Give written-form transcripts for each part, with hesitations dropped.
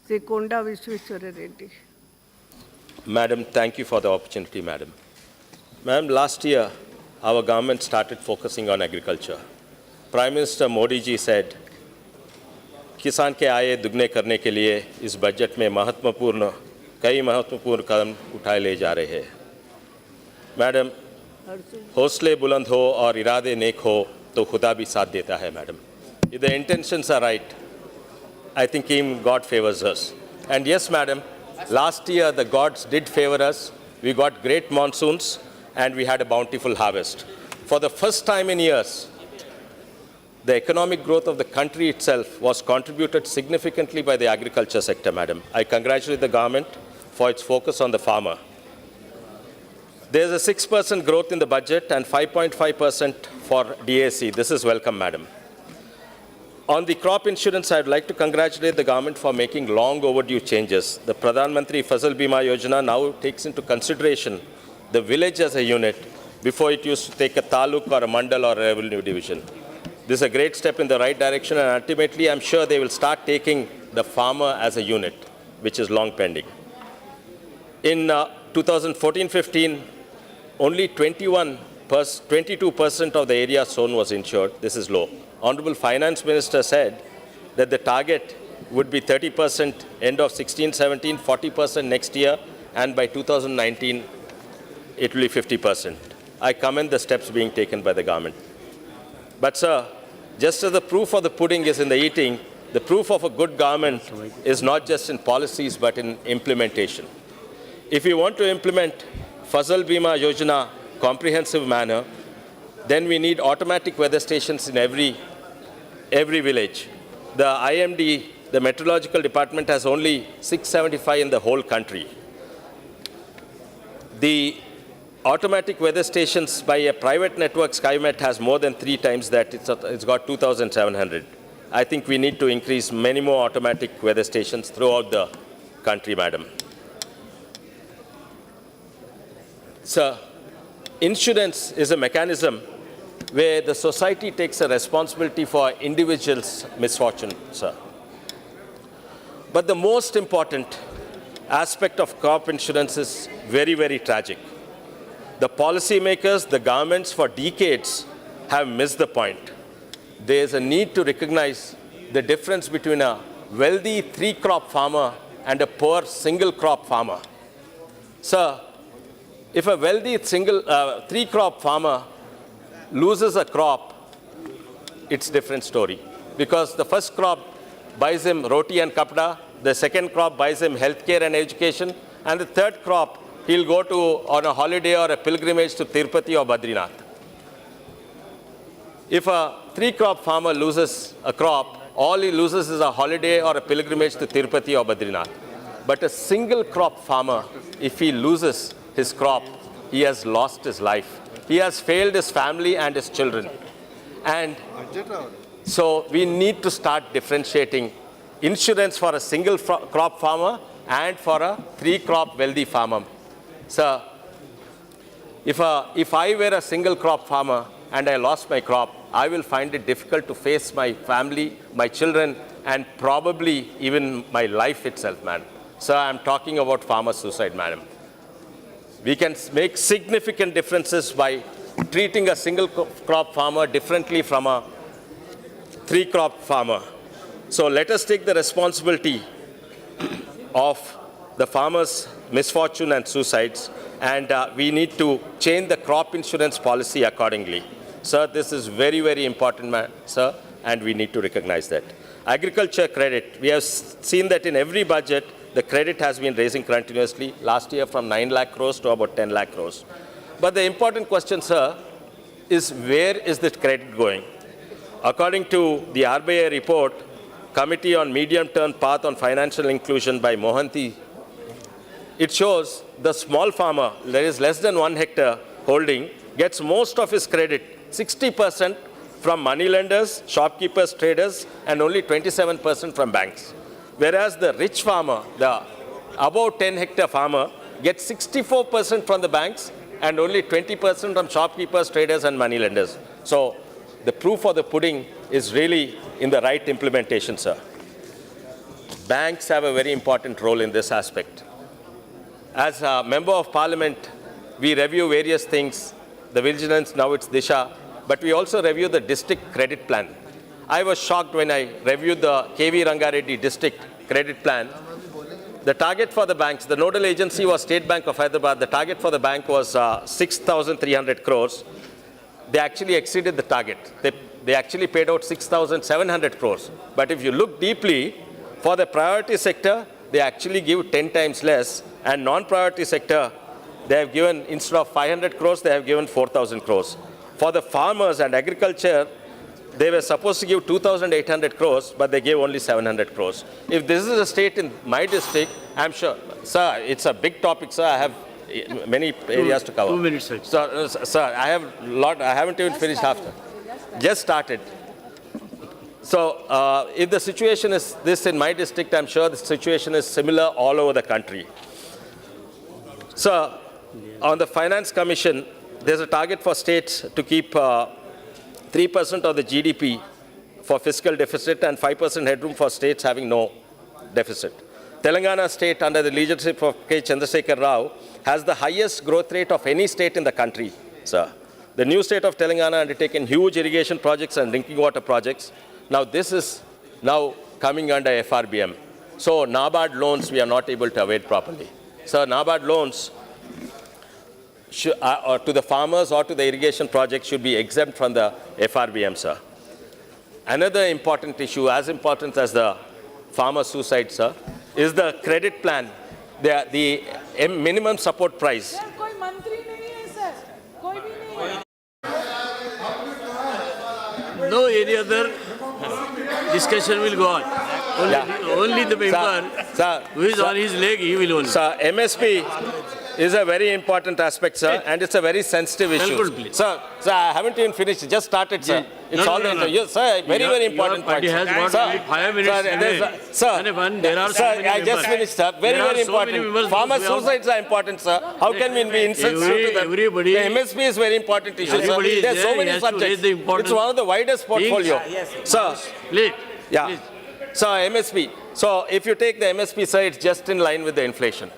Sri Konda Vishweshwara Reddy. Madam, thank you for the opportunity, Madam. Madam, last year, our government started focusing on agriculture. Prime Minister Modi ji said, किसान के आय दुगने करने के लिए इस budget में कई महत्वपूर्ण कदम उठाए ले जा रहे हैं। मैडम, हौसले बुलंद हो और इरादे नेक हो तो खुदा भी साथ देता है, madam. If the intentions are right, I think God favors us. And yes, madam, last year the gods did favor us. We got great monsoons and we had a bountiful harvest. For the first time in years, the economic growth of the country itself was contributed significantly by the agriculture sector, madam. I congratulate the government for its focus on the farmer. There's a 6% growth in the budget and 5.5% for DAC. This is welcome, madam. On the crop insurance, I'd like to congratulate the government for making long overdue changes. The Pradhan Mantri Fasal Bima Yojana now takes into consideration the village as a unit before it used to take a taluk or a mandal or a revenue division. This is a great step in the right direction, and ultimately I'm sure they will start taking the farmer as a unit, which is long pending. In 2014-15, only 22% of the area sown was insured. This is low. Honorable Finance Minister said that the target would be 30% end of 16-17, 40% next year, and by 2019, it will be 50%. I commend the steps being taken by the government. But, sir, just as the proof of the pudding is in the eating, the proof of a good government is not just in policies, but in implementation. If we want to implement Fasal Bima Yojana comprehensive manner, then we need automatic weather stations in every village. The IMD, the Meteorological Department, has only 675 in the whole country. The automatic weather stations by a private network, SkyMet, has more than 3 times that. It's got 2,700. I think we need to increase many more automatic weather stations throughout the country, madam. Sir, insurance is a mechanism where the society takes a responsibility for individuals' misfortune, sir. But the most important aspect of crop insurance is very, very tragic. The policymakers, the governments for decades have missed the point. There is a need to recognize the difference between a wealthy 3-crop farmer and a poor single-crop farmer. Sir, if a wealthy 3-crop farmer loses a crop, it's a different story. Because the first crop buys him roti and kapda, the second crop buys him healthcare and education, and the third crop he'll go on a holiday or a pilgrimage to Tirupati or Badrinath. If a 3-crop farmer loses a crop, all he loses is a holiday or a pilgrimage to Tirupati or Badrinath. But a single crop farmer, if he loses his crop, he has lost his life. He has failed his family and his children. And so we need to start differentiating insurance for a single crop farmer and for a 3-crop wealthy farmer. Sir, if I were a single crop farmer and I lost my crop, I will find it difficult to face my family, my children, and probably even my life itself, madam. Sir, I'm talking about farmer suicide, madam. We can make significant differences by treating a single crop farmer differently from a 3-crop farmer. So let us take the responsibility of the farmers' misfortune and suicides, and we need to change the crop insurance policy accordingly. Sir, this is very, very important, sir, and we need to recognize that. Agriculture credit, we have seen that in every budget, the credit has been raising continuously, last year from 9 lakh crores to about 10 lakh crores. But the important question, sir, is where is the credit going? According to the RBI report, Committee on Medium-Term Path on Financial Inclusion by Mohanty, it shows the small farmer, there is less than 1 hectare holding, gets most of his credit, 60% from money lenders, shopkeepers, traders, and only 27% from banks. Whereas the rich farmer, the above 10 hectare farmer, gets 64% from the banks and only 20% from shopkeepers, traders, and money lenders. So the proof of the pudding is really in the right implementation, sir. banks have a very important role in this aspect. As a member of parliament, we review various things. The vigilance, now it's Disha, but we also review the district credit plan. I was shocked when I reviewed the KV Rangareddy district credit plan. The target for the banks, the nodal agency was State Bank of Hyderabad. The target for the bank was 6,300 crores. They actually exceeded the target. They actually paid out 6,700 crores. But if you look deeply, for the priority sector, they actually give 10 times less. And non-priority sector, they have given, instead of 500 crores, they have given 4,000 crores. For the farmers and agriculture, they were supposed to give 2,800 crores, but they gave only 700 crores. If this is a state in my district, I'm sure, sir, it's a big topic, sir. I have many areas to cover. 2 minutes, sir. Sir, I have lot. I haven't even finished half. Just started. So, if the situation is this in my district, I'm sure the situation is similar all over the country. So, on the Finance Commission, there's a target for states to keep 3% of the GDP for fiscal deficit and 5% headroom for states having no deficit. Telangana state, under the leadership of K. Chandrasekhar Rao, has the highest growth rate of any state in the country, sir. The new state of Telangana undertaken huge irrigation projects and drinking water projects. Now, this is now coming under FRBM. So, NABARD loans we are not able to avail properly. So, NABARD loans or to the farmers or to the irrigation project should be exempt from the FRBM, sir. Another important issue, as important as the farmer suicide, sir, is the credit plan, the minimum support price. Sir कोई मंत्री नहीं है sir कोई भी नहीं है No any other discussion will go on. Only, Yeah. only the member Sir, who is sir, on his leg, he will only. Sir, MSP is a very important aspect, sir, and it's a very sensitive issue. Conclude, please. Sir, I haven't even finished. Just started, sir. It's No, all no, no, no. Yes, sir, very, very important Your party point. has got Sir, only 5 minutes sir, today. sir, And when there are so sir, many I just members. finished, sir. Very, There are very so many important. members Farmer who have- suicides are important, sir. How can we be insensitive to them? Everybody- The MSP is very important issue, sir. Everybody is There's so there, he many has to raise subjects. the important It's one of the widest portfolio. Sir, Please. yeah. Please. So MSP. So if you take the MSP, sir, it's just in line with the inflation.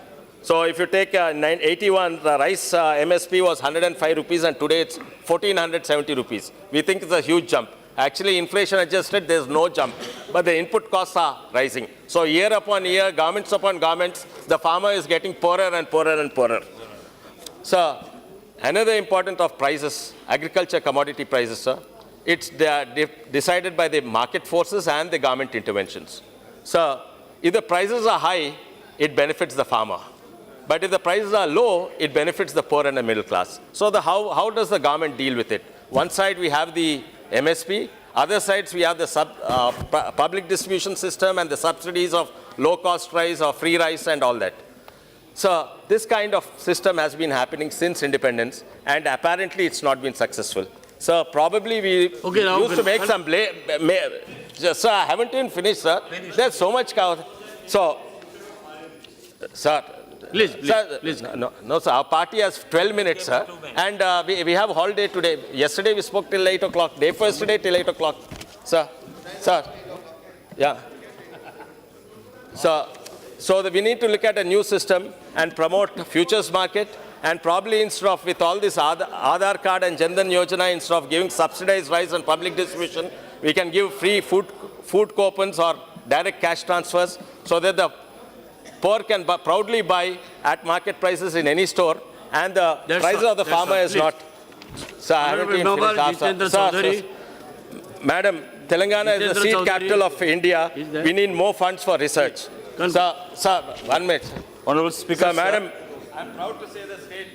So if you take 81, the rice MSP was 105 rupees and today it's 1470 rupees. We think it's a huge jump. Actually, inflation adjusted, there's no jump. But the input costs are rising. So year upon year, garments upon garments, the farmer is getting poorer and poorer and poorer. So another important of prices, agriculture commodity prices, sir. It's decided by the market forces and the government interventions. So if the prices are high, it benefits the farmer. But if the prices are low, it benefits the poor and the middle class. So how does the government deal with it? One side we have the MSP, other sides we have the public distribution system and the subsidies of low-cost rice or free rice and all that. So this kind of system has been happening since independence, and apparently it's not been successful. So probably we used to make some blame. Sir, I haven't even finished, sir. There's so much chaos. So, sir. Please, Sir, please. No, sir. Our party has 12 minutes, sir. And we have a holiday today. Yesterday we spoke till 8 o'clock. Day first today till 8 o'clock. Sir. Yeah. So we need to look at a new system and promote futures market. And probably instead of with all this Aadhaar card and Jan Dhan Yojana, instead of giving subsidized rice and public distribution, we can give free food coupons or direct cash transfers so that the poor can proudly buy at market prices in any store, and the prices of the farmer is not. Sir, I haven't even finished. Sir, Madam, Telangana is the seed capital of India. We need more funds for research. Sir, 1 minute. Honorable Speaker, Sir, Madam, I'm proud to say the state